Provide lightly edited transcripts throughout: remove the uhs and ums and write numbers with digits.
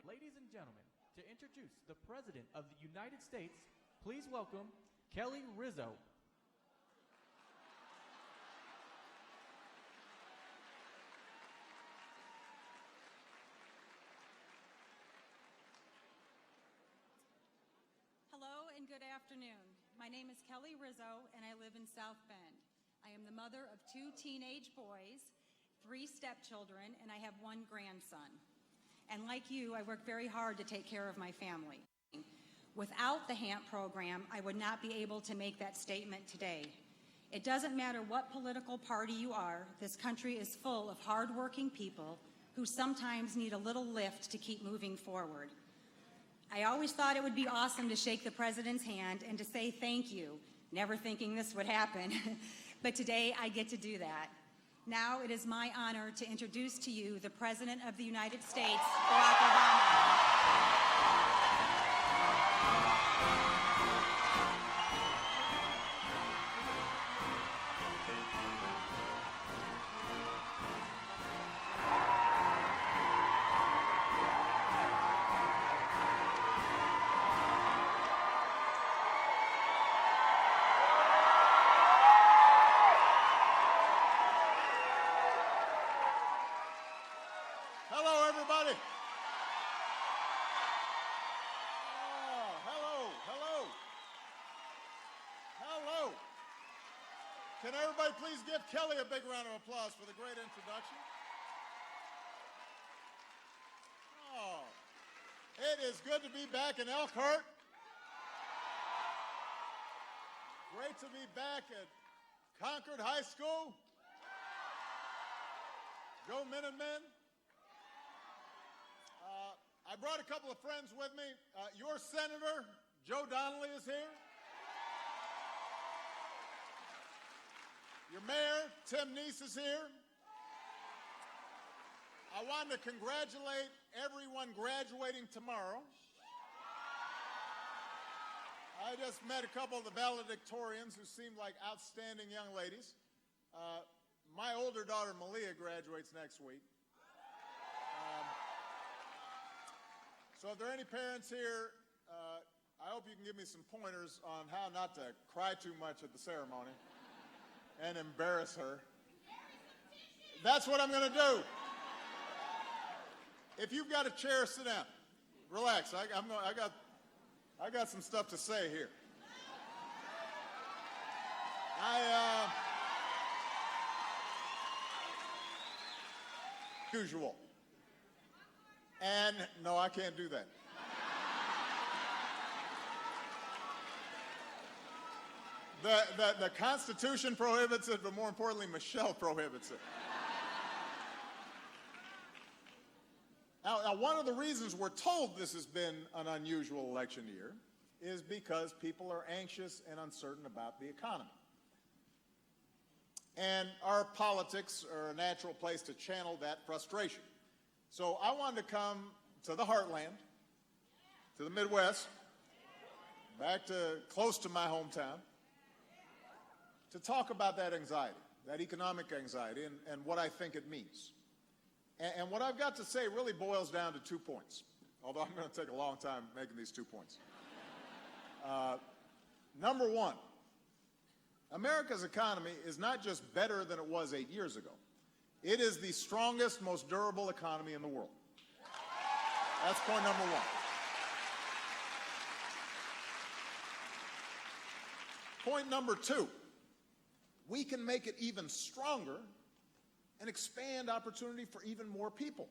Ladies and gentlemen, to introduce the President of the United States, please welcome Kelly Rizzo. Hello and good afternoon. My name is Kelly Rizzo and I live in South Bend. I am the mother of 2 teenage boys, 3 stepchildren, and I have 1 grandson. And like you, I work very hard to take care of my family. Without the HAMP program, I would not be able to make that statement today. It doesn't matter what political party you are, this country is full of hardworking people who sometimes need a little lift to keep moving forward. I always thought it would be awesome to shake the president's hand and to say thank you, never thinking this would happen. But today I get to do that. Now it is my honor to introduce to you the President of the United States, Barack Obama. Hello, everybody. Oh, hello, hello. Hello. Can everybody please give Kelly a big round of applause for the great introduction? Oh, it is good to be back in Elkhart. Great to be back at Concord High School. Go Minutemen. I brought a couple of friends with me. Your Senator, Joe Donnelly, is here. Your Mayor, Tim Neese, is here. I wanted to congratulate everyone graduating tomorrow. I just met a couple of the valedictorians who seemed like outstanding young ladies. My older daughter, Malia, graduates next week. So if there are any parents here, I hope you can give me some pointers on how not to cry too much at the ceremony and embarrass her. That's what I'm going to do. If you've got a chair, sit down. Relax. I got some stuff to say here. Usual. And no, I can't do that. The Constitution prohibits it, but more importantly, Michelle prohibits it. Now, one of the reasons we're told this has been an unusual election year is because people are anxious and uncertain about the economy. And our politics are a natural place to channel that frustration. So I wanted to come to the heartland, to the Midwest, back to close to my hometown, to talk about that anxiety, that economic anxiety, and what I think it means. And what I've got to say really boils down to 2 points, although I'm going to take a long time making these 2 points. Number one, America's economy is not just better than it was 8 years ago. It is the strongest, most durable economy in the world. That's point number one. Point number 2, we can make it even stronger and expand opportunity for even more people.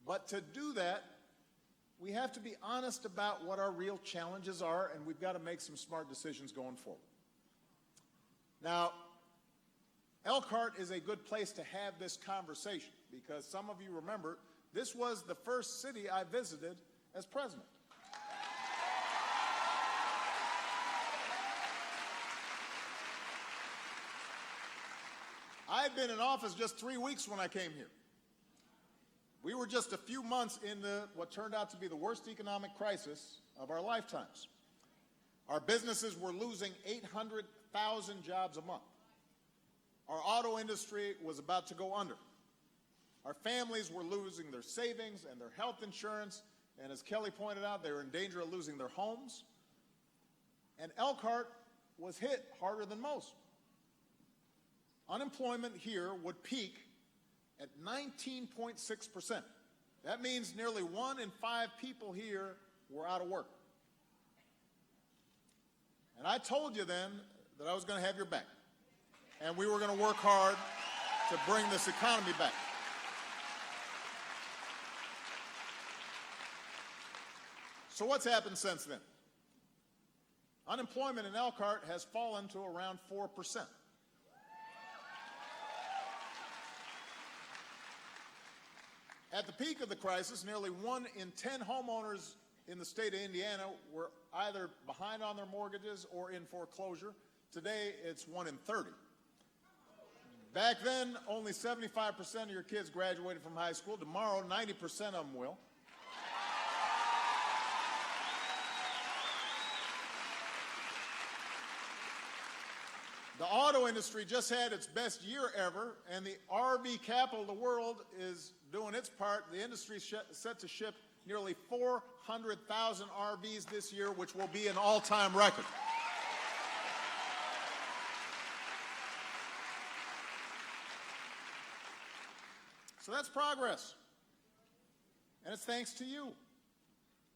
But to do that, we have to be honest about what our real challenges are, and we've got to make some smart decisions going forward. Now, Elkhart is a good place to have this conversation because some of you remember this was the first city I visited as president. I had been in office just 3 weeks when I came here. We were just a few months into what turned out to be the worst economic crisis of our lifetimes. Our businesses were losing 800,000 jobs a month. Our auto industry was about to go under. Our families were losing their savings and their health insurance, And as Kelly pointed out, they were in danger of losing their homes. And Elkhart was hit harder than most. Unemployment here would peak at 19.6%. That means nearly 1 in 5 people here were out of work. And I told you then that I was going to have your back. And we were going to work hard to bring this economy back. So what's happened since then? Unemployment in Elkhart has fallen to around 4%. At the peak of the crisis, nearly 1 in 10 homeowners in the state of Indiana were either behind on their mortgages or in foreclosure. Today, it's 1 in 30. Back then, only 75% of your kids graduated from high school. Tomorrow, 90% of them will. The auto industry just had its best year ever, and the RV capital of the world is doing its part. The industry is set to ship nearly 400,000 RVs this year, which will be an all-time record. So that's progress. And it's thanks to you,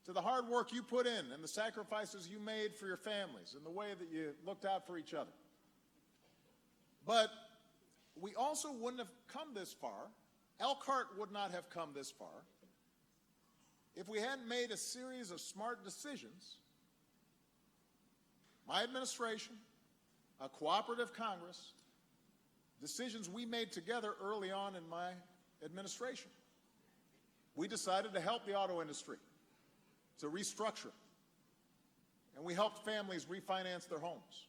to the hard work you put in and the sacrifices you made for your families and the way that you looked out for each other. But we also wouldn't have come this far, Elkhart would not have come this far, if we hadn't made a series of smart decisions. My administration, a cooperative Congress, decisions we made together early on in my administration. We decided to help the auto industry, to restructure, and we helped families refinance their homes.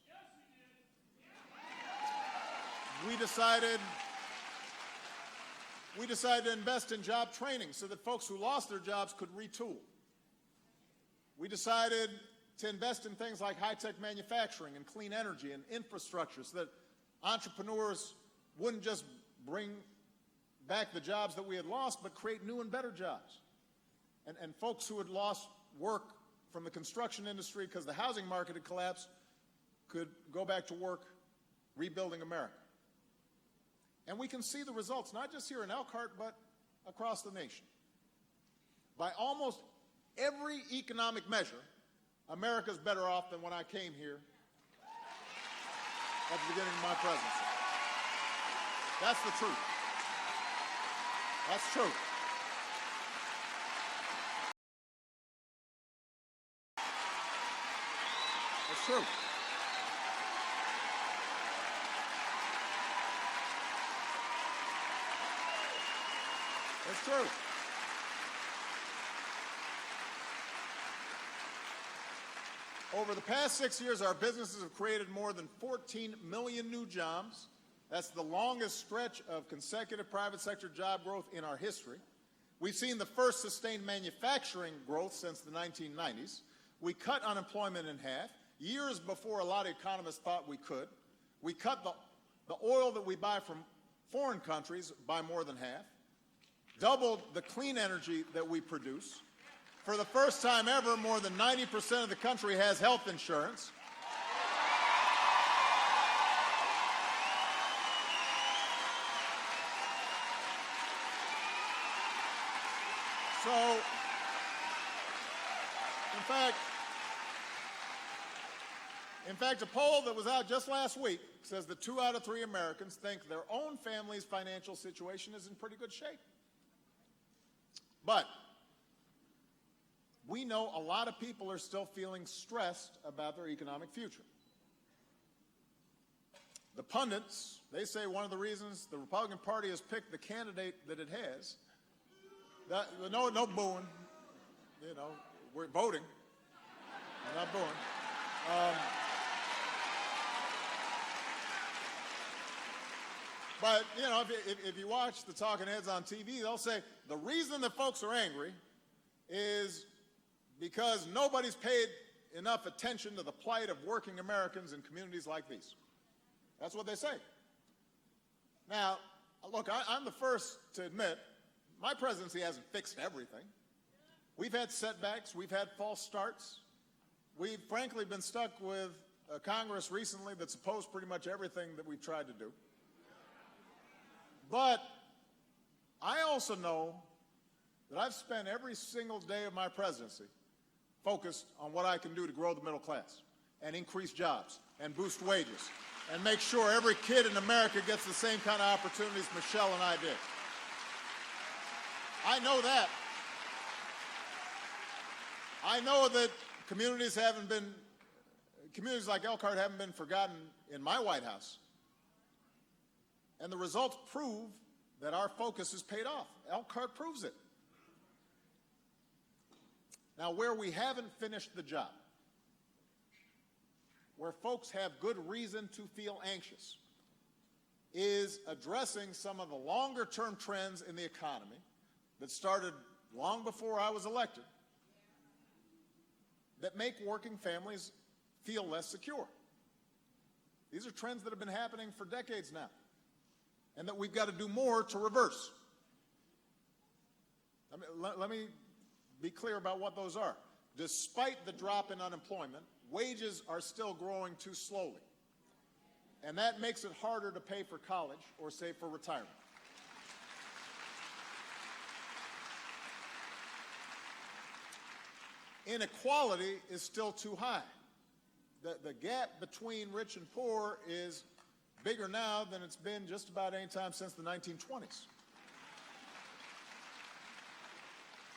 We decided to invest in job training so that folks who lost their jobs could retool. We decided to invest in things like high-tech manufacturing and clean energy and infrastructure so that entrepreneurs wouldn't just bring back the jobs that we had lost, but create new and better jobs. And folks who had lost work from the construction industry because the housing market had collapsed could go back to work rebuilding America. And we can see the results, not just here in Elkhart, but across the nation. By almost every economic measure, America's better off than when I came here at the beginning of my presidency. That's the truth. That's true. That's true. That's true. Over the past 6 years, our businesses have created more than 14 million new jobs. That's the longest stretch of consecutive private sector job growth in our history. We've seen the first sustained manufacturing growth since the 1990s. We cut unemployment in half, years before a lot of economists thought we could. We cut the oil that we buy from foreign countries by more than half. Doubled the clean energy that we produce. For the first time ever, more than 90% of the country has health insurance. So, in fact, a poll that was out just last week says that 2 out of 3 Americans think their own family's financial situation is in pretty good shape. But we know a lot of people are still feeling stressed about their economic future. The pundits, they say one of the reasons the Republican Party has picked the candidate that it has, no booing, you know, we're voting, we're not booing. But, you know, if you watch the talking heads on TV, they'll say the reason that folks are angry is because nobody's paid enough attention to the plight of working Americans in communities like these. That's what they say. Now, look, I'm the first to admit my presidency hasn't fixed everything. We've had setbacks. We've had false starts. We've frankly been stuck with a Congress recently that's opposed pretty much everything that we've tried to do. But I also know that I've spent every single day of my presidency focused on what I can do to grow the middle class and increase jobs and boost wages and make sure every kid in America gets the same kind of opportunities Michelle and I did. I know that. I know that communities like Elkhart haven't been forgotten in my White House. And the results prove that our focus has paid off. Elkhart proves it. Now, where we haven't finished the job, where folks have good reason to feel anxious, is addressing some of the longer-term trends in the economy that started long before I was elected that make working families feel less secure. These are trends that have been happening for decades now, and that we've got to do more to reverse. Let me be clear about what those are. Despite the drop in unemployment, wages are still growing too slowly, and that makes it harder to pay for college or save for retirement. Inequality is still too high. The gap between rich and poor is bigger now than it's been just about any time since the 1920s.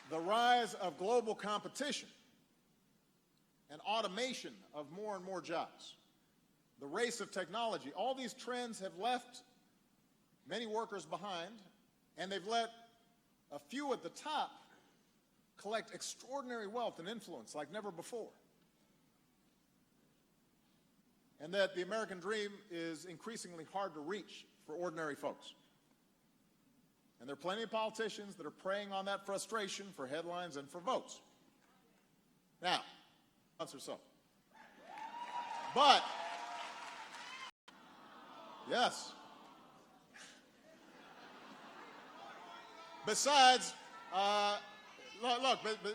The rise of global competition and automation of more and more jobs, the race of technology, all these trends have left many workers behind, and they've let a few at the top collect extraordinary wealth and influence like never before. And that the American dream is increasingly hard to reach for ordinary folks. And there are plenty of politicians that are preying on that frustration for headlines and for votes. Now, months or so. But, yes. Besides,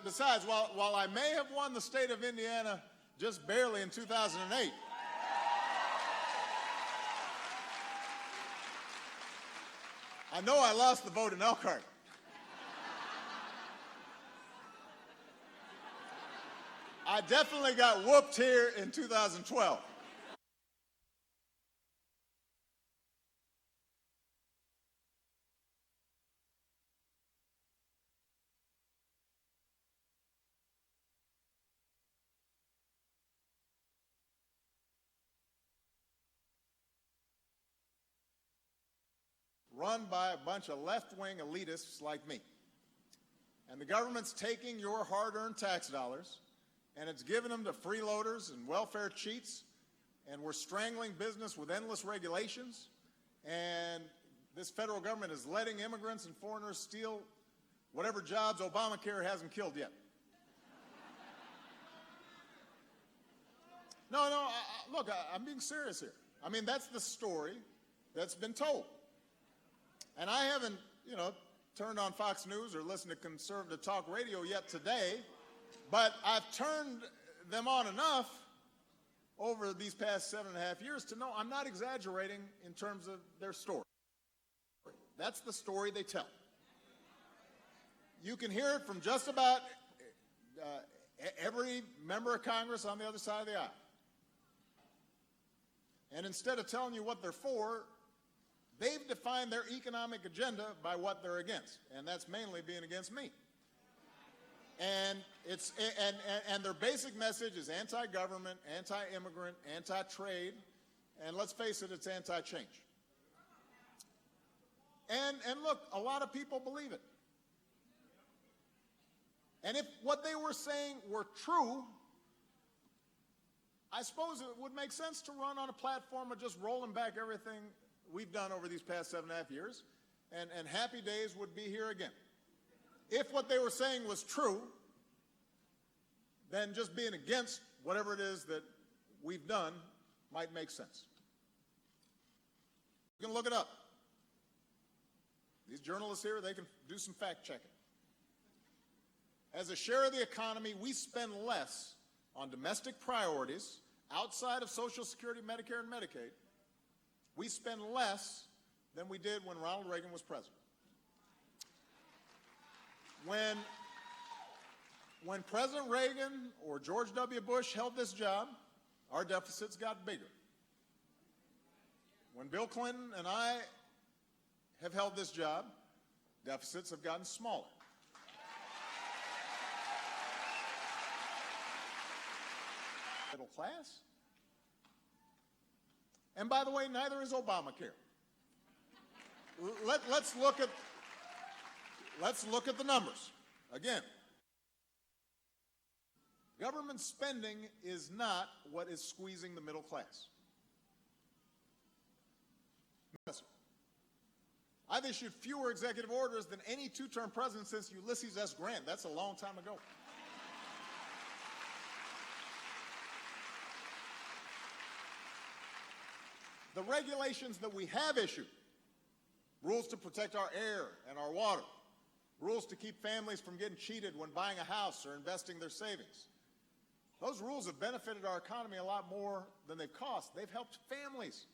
besides, while I may have won the state of Indiana just barely in 2008, I know I lost the vote in Elkhart. I definitely got whooped here in 2012. Run by a bunch of left-wing elitists like me. And the government's taking your hard-earned tax dollars, and it's giving them to freeloaders and welfare cheats, and we're strangling business with endless regulations, and this federal government is letting immigrants and foreigners steal whatever jobs Obamacare hasn't killed yet. No, look, I'm being serious here. I mean, that's the story that's been told. And I haven't, turned on Fox News or listened to conservative talk radio yet today, but I've turned them on enough over these past 7.5 years to know I'm not exaggerating in terms of their story. That's the story they tell. You can hear it from just about every member of Congress on the other side of the aisle. And instead of telling you what they're for, they've defined their economic agenda by what they're against, and that's mainly being against me. And their basic message is anti-government, anti-immigrant, anti-trade, and let's face it, it's anti-change. And look, a lot of people believe it. And if what they were saying were true, I suppose it would make sense to run on a platform of just rolling back everything we've done over these past 7.5 years, and happy days would be here again. If what they were saying was true, then just being against whatever it is that we've done might make sense. You can look it up. These journalists here, they can do some fact checking. as a share of the economy, we spend less on domestic priorities outside of Social Security, Medicare, and Medicaid. We spend less than we did when Ronald Reagan was president. When President Reagan or George W. Bush held this job, our deficits got bigger. When Bill Clinton and I have held this job, deficits have gotten smaller. Middle class. And by the way, neither is Obamacare. Let's look at the numbers. Again, government spending is not what is squeezing the middle class. I've issued fewer executive orders than any two-term president since Ulysses S. Grant. That's a long time ago. The regulations that we have issued, rules to protect our air and our water, rules to keep families from getting cheated when buying a house or investing their savings, those rules have benefited our economy a lot more than they've cost. They've helped families.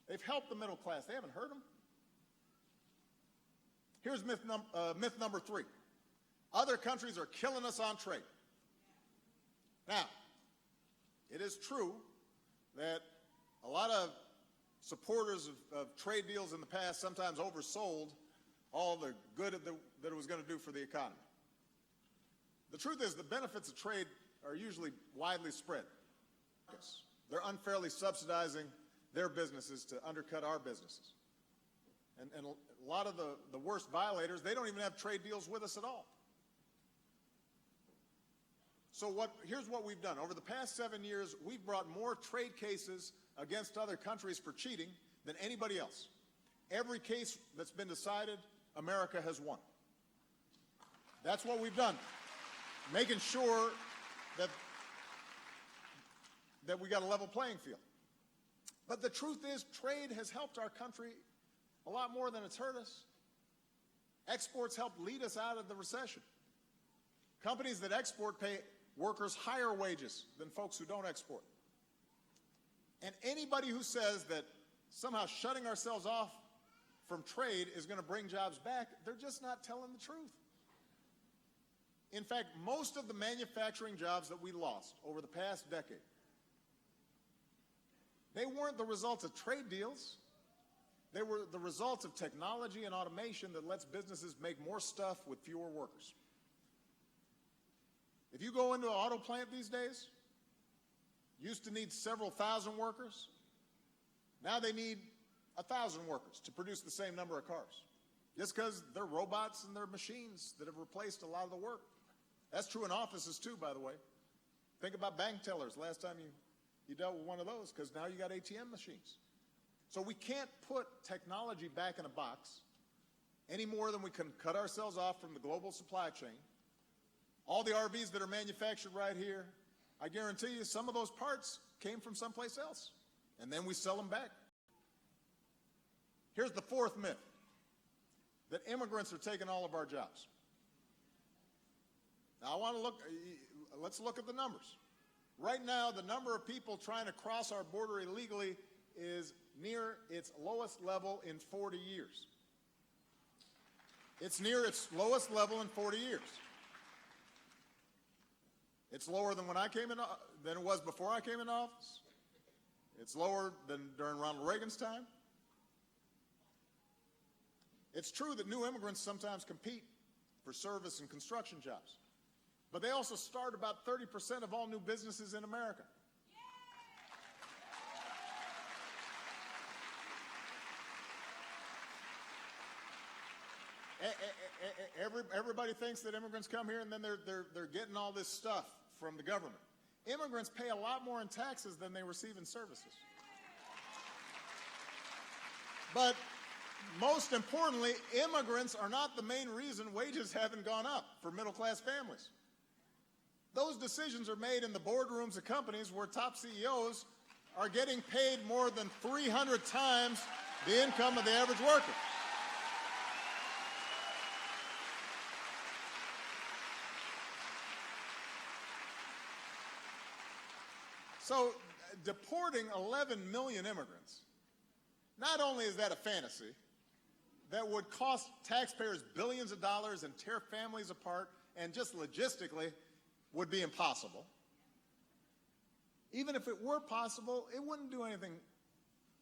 They've helped the middle class. They haven't hurt them. Here's myth number 3. Other countries are killing us on trade. Now, it is true that a lot of supporters of trade deals in the past sometimes oversold all the good that it was going to do for the economy. The truth is the benefits of trade are usually widely spread. They're unfairly subsidizing their businesses to undercut our businesses. And a lot of the worst violators, they don't even have trade deals with us at all. So here's what we've done. Over the past 7 years, we've brought more trade cases against other countries for cheating than anybody else. Every case that's been decided, America has won. That's what we've done, making sure that we got a level playing field. But the truth is, trade has helped our country a lot more than it's hurt us. Exports helped lead us out of the recession. Companies that export pay workers higher wages than folks who don't export. And anybody who says that somehow shutting ourselves off from trade is going to bring jobs back, they're just not telling the truth. In fact, most of the manufacturing jobs that we lost over the past decade, they weren't the result of trade deals. They were the result of technology and automation that lets businesses make more stuff with fewer workers. If you go into an auto plant these days, used to need several thousand workers. Now they need 1,000 workers to produce the same number of cars. Just because they're robots and they're machines that have replaced a lot of the work. That's true in offices too, by the way. Think about bank tellers last time you dealt with one of those, because now you got ATM machines. So we can't put technology back in a box any more than we can cut ourselves off from the global supply chain. All the RVs that are manufactured right here, I guarantee you some of those parts came from someplace else, and then we sell them back. Here's the 4th myth, that immigrants are taking all of our jobs. Now let's look at the numbers. Right now, the number of people trying to cross our border illegally is near its lowest level in 40 years. It's near its lowest level in 40 years. It's lower than than it was before I came in office. It's lower than during Ronald Reagan's time. It's true that new immigrants sometimes compete for service and construction jobs, but they also start about 30% of all new businesses in America. Everybody thinks that immigrants come here and then they're getting all this stuff from the government. Immigrants pay a lot more in taxes than they receive in services. But most importantly, immigrants are not the main reason wages haven't gone up for middle-class families. Those decisions are made in the boardrooms of companies where top CEOs are getting paid more than 300 times the income of the average worker. So deporting 11 million immigrants, not only is that a fantasy that would cost taxpayers billions of dollars and tear families apart and just logistically would be impossible. Even if it were possible, it wouldn't do anything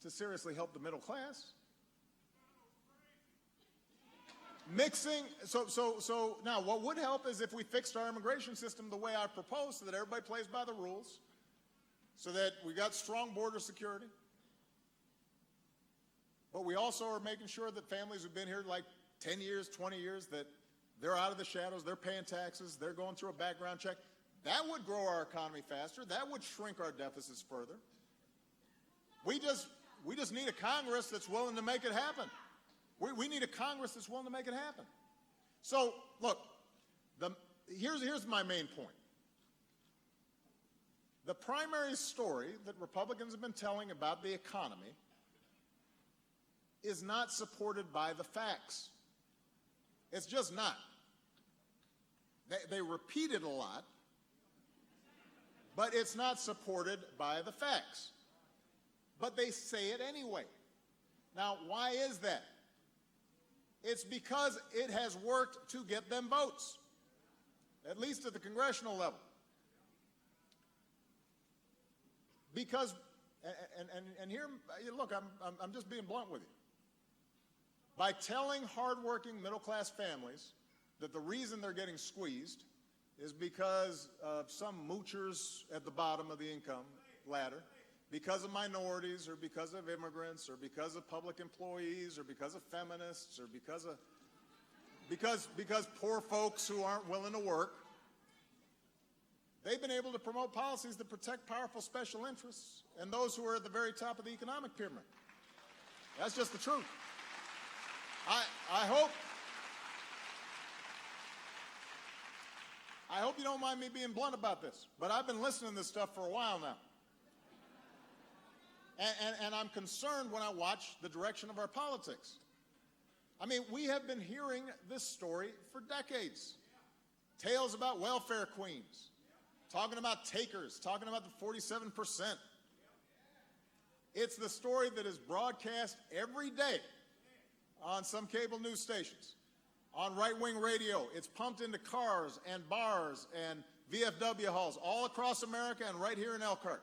to seriously help the middle class. So now what would help is if we fixed our immigration system the way I proposed so that everybody plays by the rules, so that we got strong border security. But we also are making sure that families who've been here like 10 years, 20 years, that they're out of the shadows, they're paying taxes, they're going through a background check. That would grow our economy faster. That would shrink our deficits further. We just need a Congress that's willing to make it happen. We need a Congress that's willing to make it happen. So, look, here's my main point. The primary story that Republicans have been telling about the economy is not supported by the facts. It's just not. They repeat it a lot, but it's not supported by the facts. But they say it anyway. Now, why is that? It's because it has worked to get them votes, at least at the congressional level. Because, and here, look, I'm just being blunt with you. By telling hardworking middle-class families that the reason they're getting squeezed is because of some moochers at the bottom of the income ladder, because of minorities, or because of immigrants, or because of public employees, or because of feminists, or because poor folks who aren't willing to work, they've been able to promote policies that protect powerful special interests and those who are at the very top of the economic pyramid. That's just the truth. I hope you don't mind me being blunt about this, but I've been listening to this stuff for a while now. And I'm concerned when I watch the direction of our politics. I mean, we have been hearing this story for decades. Tales about welfare queens, talking about takers, talking about the 47%. It's the story that is broadcast every day on some cable news stations, on right-wing radio. It's pumped into cars and bars and VFW halls all across America and right here in Elkhart.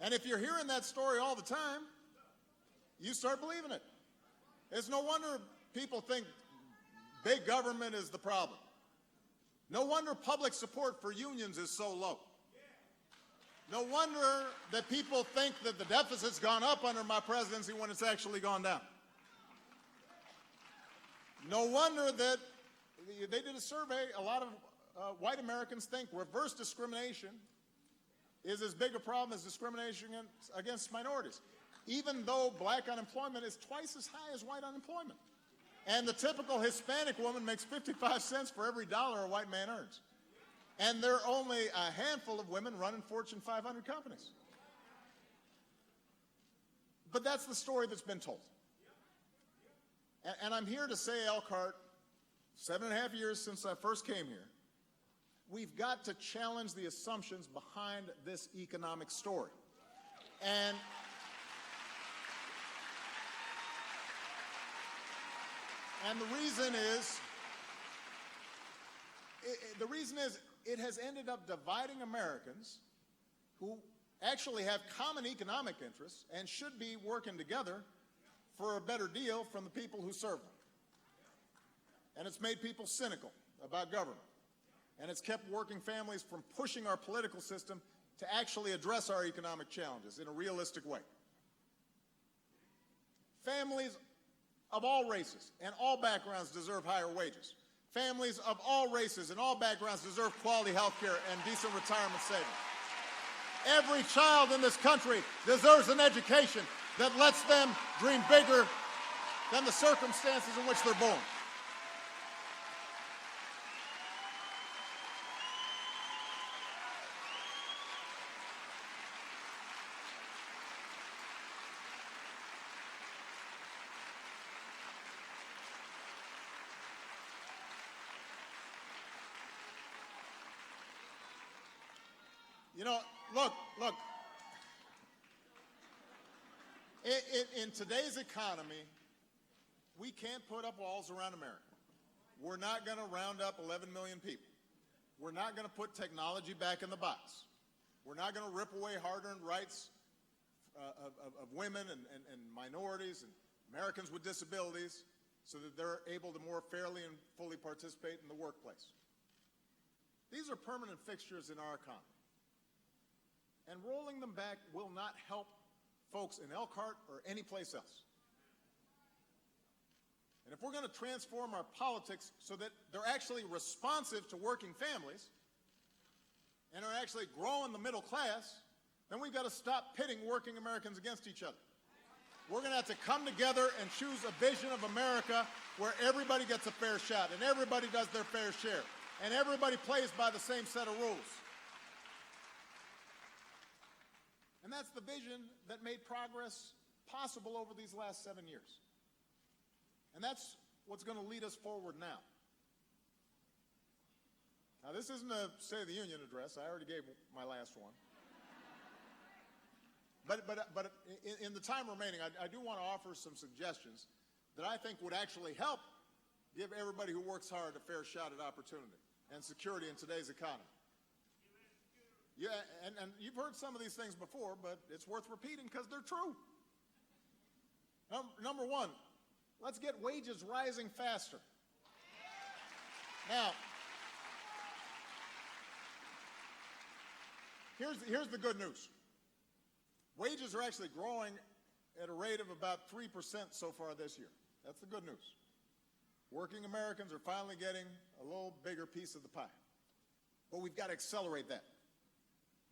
And if you're hearing that story all the time, you start believing it. It's no wonder people think big government is the problem. No wonder public support for unions is so low. No wonder that people think that the deficit's gone up under my presidency when it's actually gone down. No wonder that they did a survey, a lot of white Americans think reverse discrimination is as big a problem as discrimination against minorities, even though black unemployment is twice as high as white unemployment. And the typical Hispanic woman makes 55 cents for every dollar a white man earns. And there are only a handful of women running Fortune 500 companies. But that's the story that's been told. And I'm here to say, Elkhart, 7.5 years since I first came here, we've got to challenge the assumptions behind this economic story. And the reason is it has ended up dividing Americans who actually have common economic interests and should be working together for a better deal from the people who serve them. And it's made people cynical about government. And it's kept working families from pushing our political system to actually address our economic challenges in a realistic way. Families of all races and all backgrounds deserve higher wages. Families of all races and all backgrounds deserve quality health care and decent retirement savings. Every child in this country deserves an education that lets them dream bigger than the circumstances in which they're born. You know, Look. In today's economy, we can't put up walls around America. We're not going to round up 11 million people. We're not going to put technology back in the box. We're not going to rip away hard-earned rights of women and minorities and Americans with disabilities so that they're able to more fairly and fully participate in the workplace. These are permanent fixtures in our economy. And rolling them back will not help folks in Elkhart or any place else. And if we're going to transform our politics so that they're actually responsive to working families and are actually growing the middle class, then we've got to stop pitting working Americans against each other. We're going to have to come together and choose a vision of America where everybody gets a fair shot and everybody does their fair share and everybody plays by the same set of rules. And that's the vision that made progress possible over these last 7 years. And that's what's going to lead us forward now. Now, this isn't a State of the Union address. I already gave my last one. But in the time remaining, I do want to offer some suggestions that I think would actually help give everybody who works hard a fair shot at opportunity and security in today's economy. Yeah, and you've heard some of these things before, but it's worth repeating because they're true. Number one, let's get wages rising faster. Now, here's the good news. Wages are actually growing at a rate of about 3% so far this year. That's the good news. Working Americans are finally getting a little bigger piece of the pie. But we've got to accelerate that.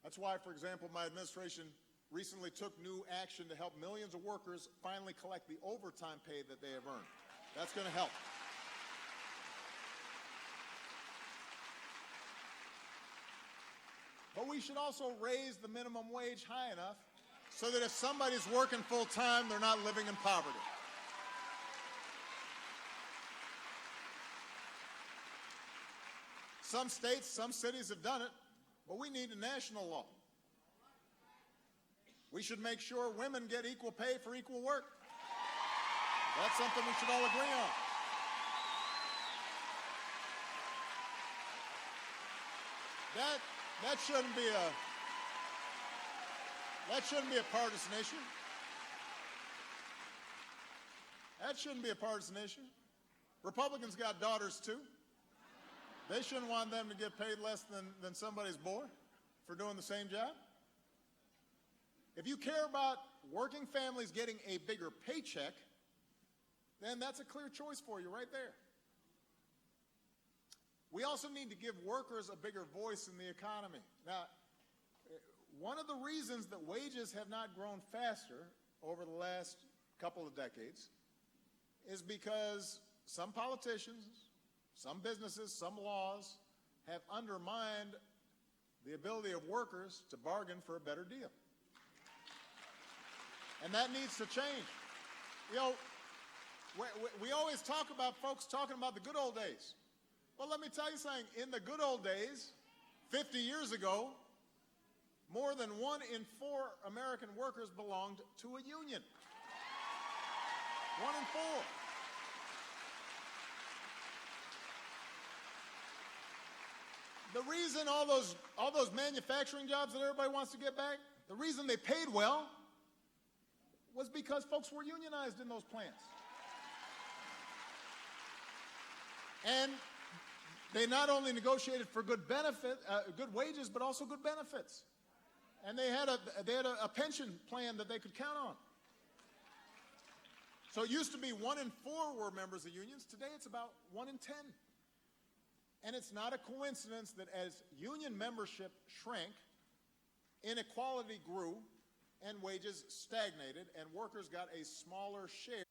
That's why, for example, my administration recently took new action to help millions of workers finally collect the overtime pay that they have earned. That's going to help. But we should also raise the minimum wage high enough so that if somebody's working full-time, they're not living in poverty. Some states, some cities have done it, but we need a national law. We should make sure women get equal pay for equal work. That's something we should all agree on. That shouldn't be a partisan issue. That shouldn't be a partisan issue. Republicans got daughters too. They shouldn't want them to get paid less than somebody's boy for doing the same job. If you care about working families getting a bigger paycheck, then that's a clear choice for you right there. We also need to give workers a bigger voice in the economy. Now, one of the reasons that wages have not grown faster over the last couple of decades is because some politicians, some businesses, some laws have undermined the ability of workers to bargain for a better deal. And that needs to change. You know, we always talk about folks talking about the good old days. Well, let me tell you something. In the good old days, 50 years ago, more than 1 in 4 American workers belonged to a union. 1 in 4. The reason all those manufacturing jobs that everybody wants to get back, the reason they paid well was because folks were unionized in those plants. And they not only negotiated for good wages, but also good benefits. And they had a pension plan that they could count on. So it used to be 1 in 4 were members of unions. Today it's about 1 in 10. And it's not a coincidence that as union membership shrank, inequality grew, and wages stagnated, and workers got a smaller share.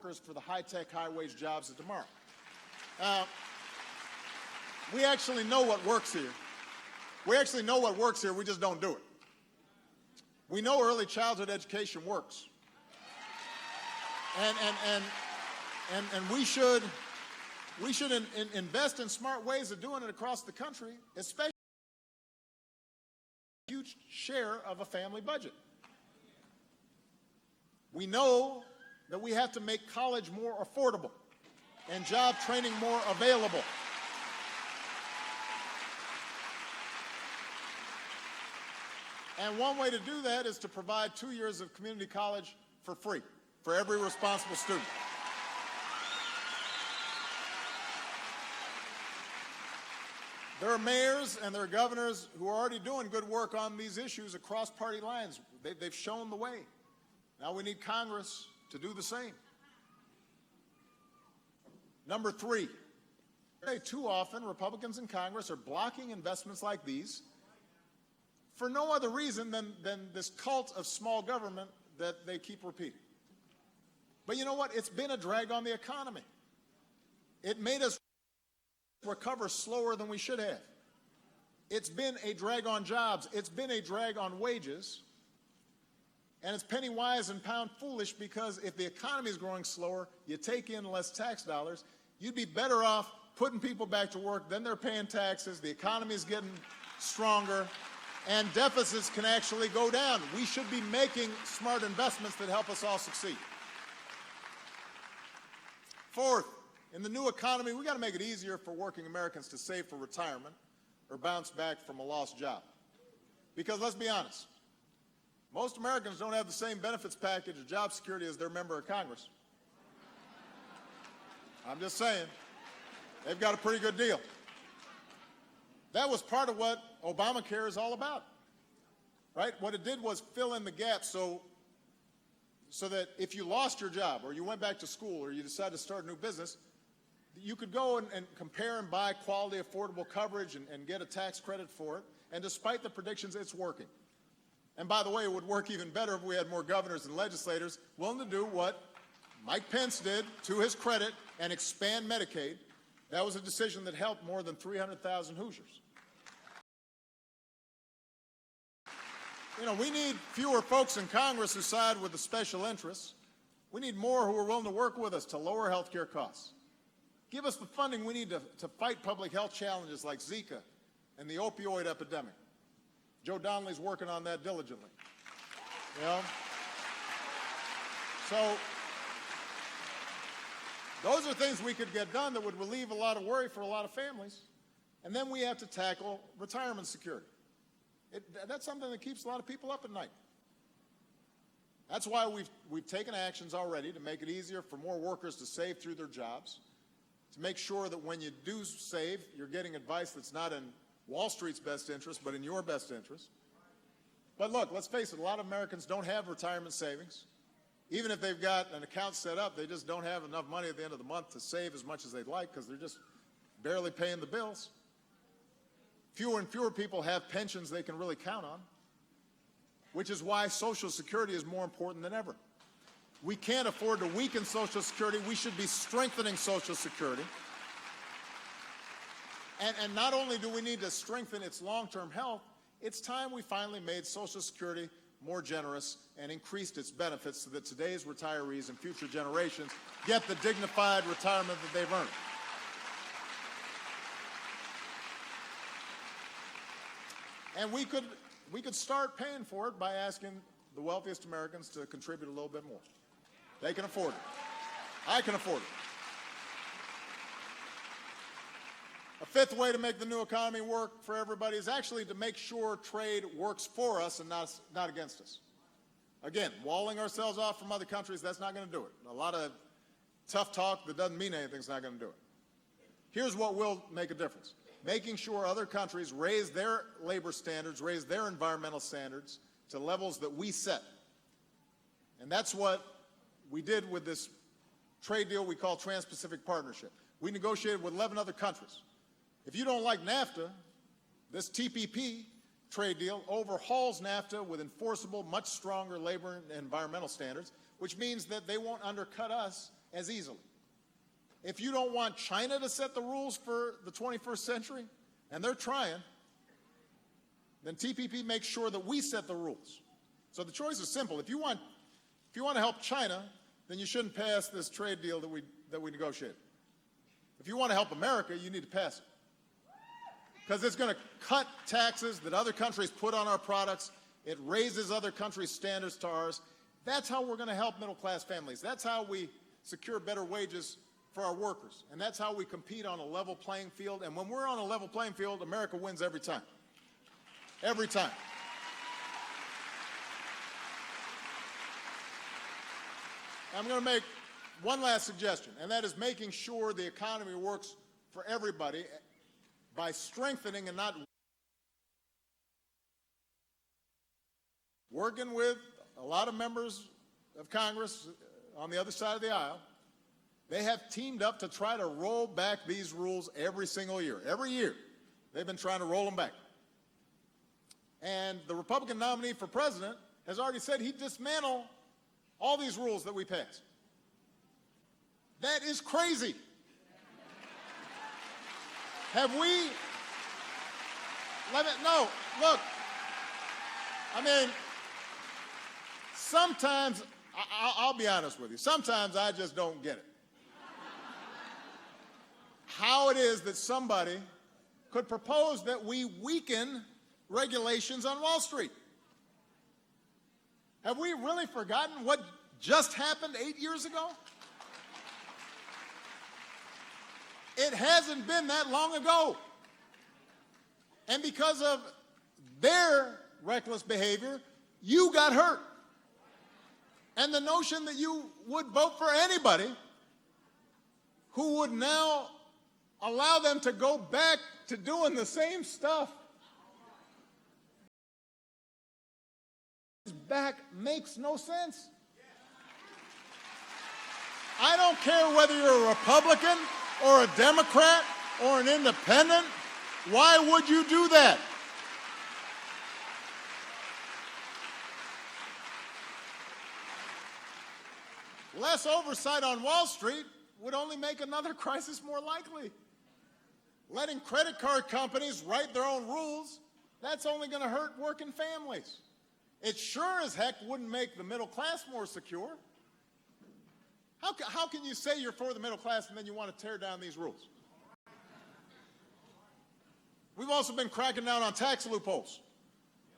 workers for the high-tech, high-wage jobs of tomorrow. We actually know what works here. We actually know what works here, we just don't do it. We know early childhood education works. And we should invest in smart ways of doing it across the country, especially a huge share of a family budget. We know that we have to make college more affordable and job training more available. And one way to do that is to provide 2 years of community college for free for every responsible student. There are mayors and there are governors who are already doing good work on these issues across party lines. They've shown the way. Now we need Congress to do the same. Number 3, too often Republicans in Congress are blocking investments like these for no other reason than this cult of small government that they keep repeating. But you know what? It's been a drag on the economy. It made us recover slower than we should have. It's been a drag on jobs. It's been a drag on wages. And it's penny wise and pound foolish, because if the economy is growing slower, you take in less tax dollars, you'd be better off putting people back to work, then they're paying taxes, the economy is getting stronger, and deficits can actually go down. We should be making smart investments that help us all succeed. 4th, in the new economy, we've got to make it easier for working Americans to save for retirement or bounce back from a lost job. Because let's be honest, most Americans don't have the same benefits package or job security as their member of Congress. I'm just saying, they've got a pretty good deal. That was part of what Obamacare is all about, right? What it did was fill in the gaps so that if you lost your job or you went back to school or you decided to start a new business, you could go and compare and buy quality, affordable coverage and get a tax credit for it. And despite the predictions, it's working. And by the way, it would work even better if we had more governors and legislators willing to do what Mike Pence did, to his credit, and expand Medicaid. That was a decision that helped more than 300,000 Hoosiers. You know, we need fewer folks in Congress who side with the special interests. We need more who are willing to work with us to lower health care costs. Give us the funding we need to fight public health challenges like Zika and the opioid epidemic. Joe Donnelly's working on that diligently. You know? So those are things we could get done that would relieve a lot of worry for a lot of families. And then we have to tackle retirement security. That's something that keeps a lot of people up at night. That's why we've taken actions already to make it easier for more workers to save through their jobs, to make sure that when you do save, you're getting advice that's not in Wall Street's best interest, but in your best interest. But look, let's face it, a lot of Americans don't have retirement savings. Even if they've got an account set up, they just don't have enough money at the end of the month to save as much as they'd like because they're just barely paying the bills. Fewer and fewer people have pensions they can really count on, which is why Social Security is more important than ever. We can't afford to weaken Social Security. We should be strengthening Social Security. And not only do we need to strengthen its long-term health, it's time we finally made Social Security more generous and increased its benefits so that today's retirees and future generations get the dignified retirement that they've earned. And we could start paying for it by asking the wealthiest Americans to contribute a little bit more. They can afford it. I can afford it. A fifth way to make the new economy work for everybody is actually to make sure trade works for us and not against us. Again, walling ourselves off from other countries, that's not going to do it. A lot of tough talk that doesn't mean anything is not going to do it. Here's what will make a difference. Making sure other countries raise their labor standards, raise their environmental standards to levels that we set. And that's what we did with this trade deal we call Trans-Pacific Partnership. We negotiated with 11 other countries. If you don't like NAFTA, this TPP trade deal overhauls NAFTA with enforceable, much stronger labor and environmental standards, which means that they won't undercut us as easily. If you don't want China to set the rules for the 21st century, and they're trying, then TPP makes sure that we set the rules. So the choice is simple. If you want to help China, then you shouldn't pass this trade deal that we negotiated. If you want to help America, you need to pass it. Because it's going to cut taxes that other countries put on our products. It raises other countries' standards to ours. That's how we're going to help middle-class families. That's how we secure better wages for our workers. And that's how we compete on a level playing field. And when we're on a level playing field, America wins every time. Every time. I'm going to make one last suggestion, and that is making sure the economy works for everybody by strengthening and not working with a lot of members of Congress on the other side of the aisle. They have teamed up to try to roll back these rules every single year. Every year, they've been trying to roll them back. And the Republican nominee for president has already said he'd dismantle all these rules that we passed. That is crazy. Have we, no, look, I mean, sometimes, I'll be honest with you, sometimes I just don't get it. How it is that somebody could propose that we weaken regulations on Wall Street. Have we really forgotten what just happened 8 years ago? It hasn't been that long ago. And because of their reckless behavior, you got hurt. And the notion that you would vote for anybody who would now allow them to go back to doing the same stuff back makes no sense. I don't care whether you're a Republican or a Democrat or an independent. Why would you do that? Less oversight on Wall Street would only make another crisis more likely. Letting credit card companies write their own rules, that's only going to hurt working families. It sure as heck wouldn't make the middle class more secure. How can you say you're for the middle class and then you want to tear down these rules? We've also been cracking down on tax loopholes,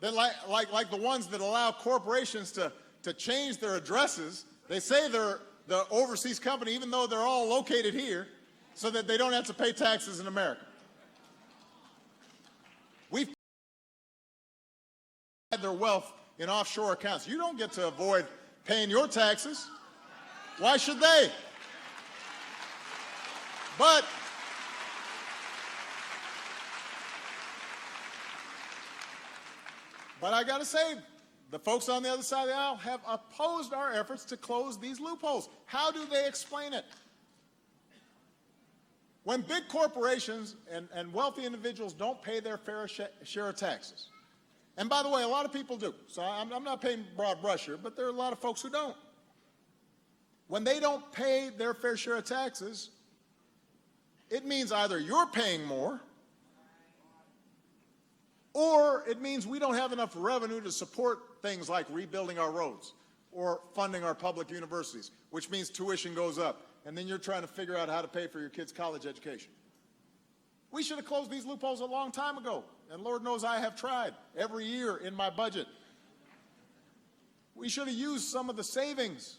that like the ones that allow corporations to change their addresses. They say they're the overseas company, even though they're all located here, so that they don't have to pay taxes in America. We've had their wealth in offshore accounts. You don't get to avoid paying your taxes. Why should they? But I got to say, the folks on the other side of the aisle have opposed our efforts to close these loopholes. How do they explain it? When big corporations and wealthy individuals don't pay their fair share of taxes, and by the way, a lot of people do, so I'm not painting broad brush here, but there are a lot of folks who don't. When they don't pay their fair share of taxes, it means either you're paying more, or it means we don't have enough revenue to support things like rebuilding our roads or funding our public universities, which means tuition goes up, and then you're trying to figure out how to pay for your kids' college education. We should have closed these loopholes a long time ago, and Lord knows I have tried every year in my budget. We should have used some of the savings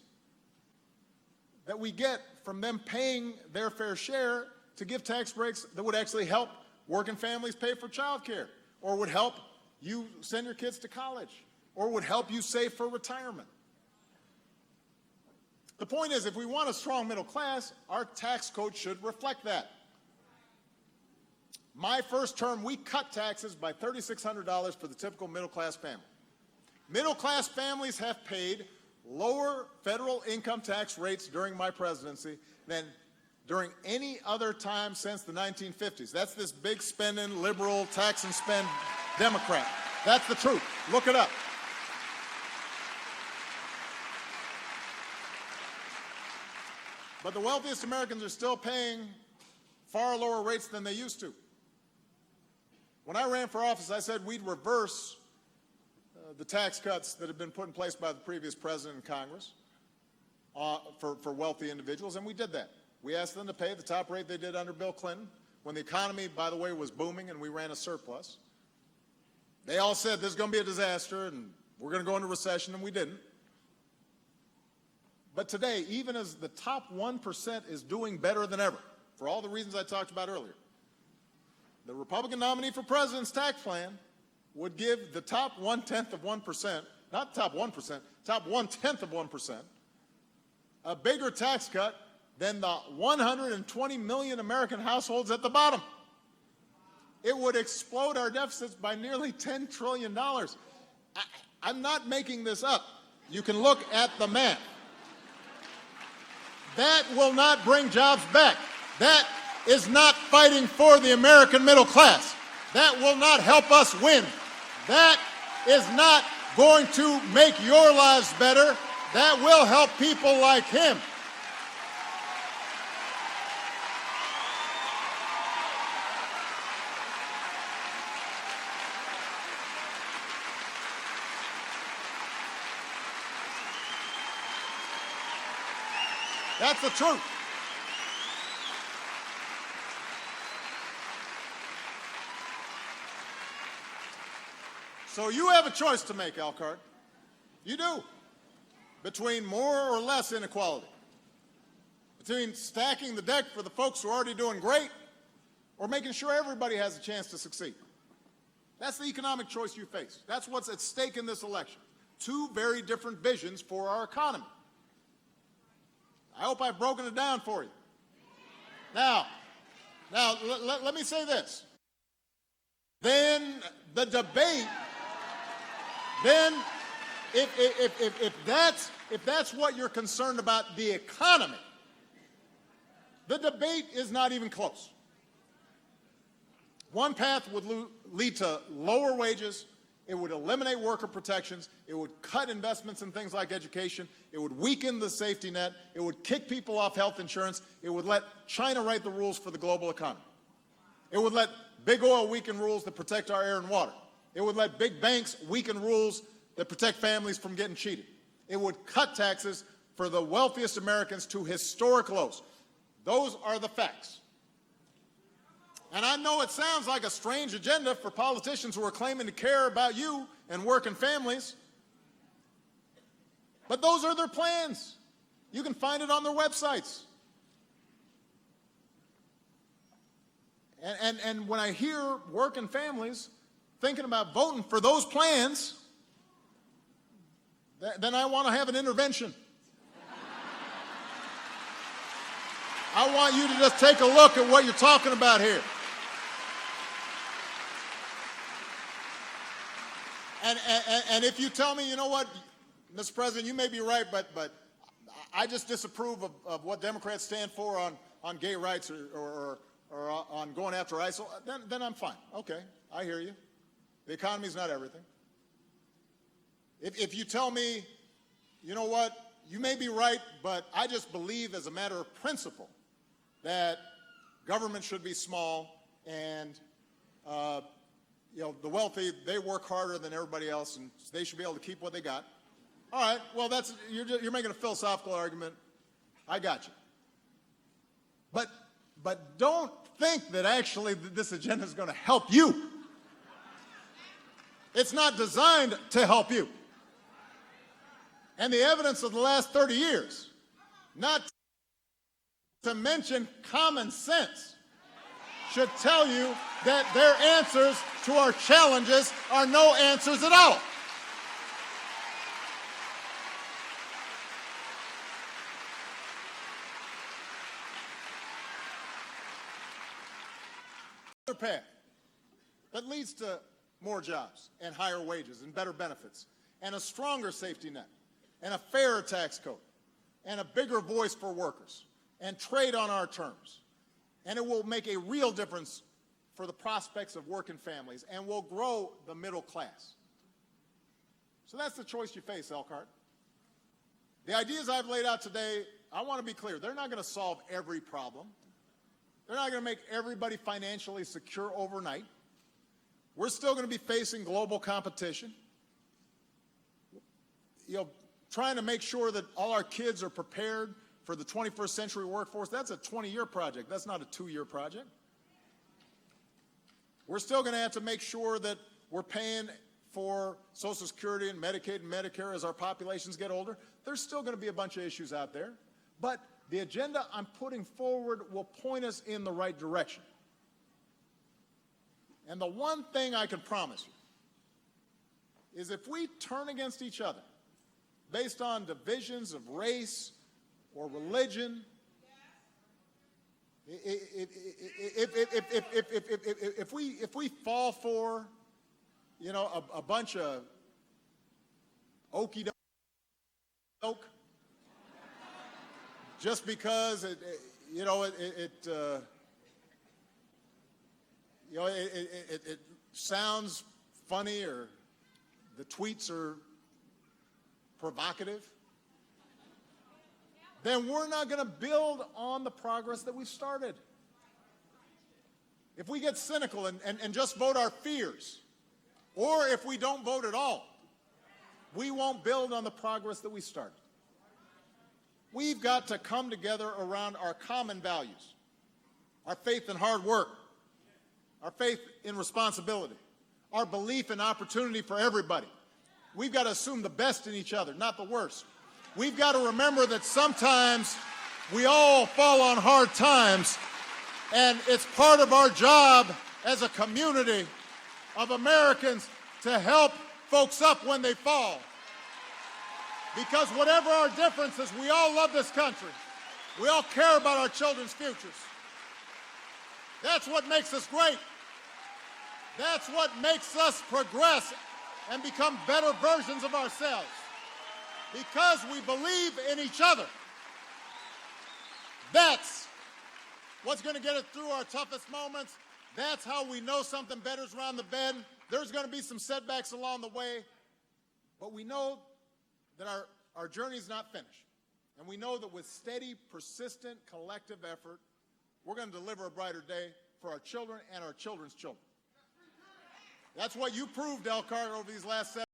that we get from them paying their fair share to give tax breaks that would actually help working families pay for child care, or would help you send your kids to college, or would help you save for retirement. The point is, if we want a strong middle class, our tax code should reflect that. My first term, we cut taxes by $3,600 for the typical middle-class family. Middle-class families have paid lower federal income tax rates during my presidency than during any other time since the 1950s. That's this big spending, liberal, tax and spend Democrat. That's the truth. Look it up. But the wealthiest Americans are still paying far lower rates than they used to. When I ran for office, I said we'd reverse the tax cuts that had been put in place by the previous president and Congress for wealthy individuals, and we did that. We asked them to pay the top rate they did under Bill Clinton, when the economy, by the way, was booming and we ran a surplus. They all said this is going to be a disaster and we're going to go into recession, and we didn't. But today, even as the top 1% is doing better than ever, for all the reasons I talked about earlier, the Republican nominee for president's tax plan would give the top 1/10 of 1%, not top 1%, top 1/10 of 1%, a bigger tax cut than the 120 million American households at the bottom. It would explode our deficits by nearly $10 trillion. I'm not making this up. You can look at the math. That will not bring jobs back. That is not fighting for the American middle class. That will not help us win. That is not going to make your lives better. That will help people like him. That's the truth. So you have a choice to make, Elkhart. You do. Between more or less inequality. Between stacking the deck for the folks who are already doing great, or making sure everybody has a chance to succeed. That's the economic choice you face. That's what's at stake in this election. Two very different visions for our economy. I hope I've broken it down for you. Now, let me say this. Then the debate, then if that's what you're concerned about, the economy, the debate is not even close. One path would lead to lower wages. It would eliminate worker protections. It would cut investments in things like education. It would weaken the safety net. It would kick people off health insurance. It would let China write the rules for the global economy. It would let big oil weaken rules that protect our air and water. It would let big banks weaken rules that protect families from getting cheated. It would cut taxes for the wealthiest Americans to historic lows. Those are the facts. And I know it sounds like a strange agenda for politicians who are claiming to care about you and working families, but those are their plans. You can find it on their websites. And when I hear working families thinking about voting for those plans, then I want to have an intervention. I want you to just take a look at what you're talking about here. And if you tell me, you know what, Mr. President, you may be right, but I just disapprove of what Democrats stand for on gay rights or on going after ISIL, then I'm fine. Okay, I hear you. The economy's not everything. If you tell me, you know what, you may be right, but I just believe as a matter of principle that government should be small and the wealthy, they work harder than everybody else, and they should be able to keep what they got. All right, well, you're making a philosophical argument. I got you. But don't think that actually this agenda is going to help you. It's not designed to help you. And the evidence of the last 30 years, not to mention common sense, should tell you that their answers to our challenges are no answers at all. Another path that leads to more jobs and higher wages and better benefits and a stronger safety net and a fairer tax code and a bigger voice for workers and trade on our terms. And it will make a real difference for the prospects of working families and will grow the middle class. So that's the choice you face, Elkhart. The ideas I've laid out today, I want to be clear, they're not going to solve every problem. They're not going to make everybody financially secure overnight. We're still going to be facing global competition. Trying to make sure that all our kids are prepared for the 21st century workforce, that's a 20-year project. That's not a 2-year project. We're still going to have to make sure that we're paying for Social Security and Medicaid and Medicare as our populations get older. There's still going to be a bunch of issues out there. But the agenda I'm putting forward will point us in the right direction. And the one thing I can promise you is if we turn against each other based on divisions of race or religion, if we fall for, a bunch of okey doke, just because it sounds funny or the tweets are provocative, then we're not going to build on the progress that we've started. If we get cynical and just vote our fears, or if we don't vote at all, we won't build on the progress that we started. We've got to come together around our common values, our faith in hard work, our faith in responsibility, our belief in opportunity for everybody. We've got to assume the best in each other, not the worst. We've got to remember that sometimes we all fall on hard times, and it's part of our job as a community of Americans to help folks up when they fall. Because whatever our differences, we all love this country. We all care about our children's futures. That's what makes us great. That's what makes us progress and become better versions of ourselves. Because we believe in each other. That's what's going to get us through our toughest moments. That's how we know something better is around the bend. There's going to be some setbacks along the way, but we know that our journey is not finished. And we know that with steady, persistent, collective effort, we're going to deliver a brighter day for our children and our children's children. That's what you proved, Elkhart, over these last 7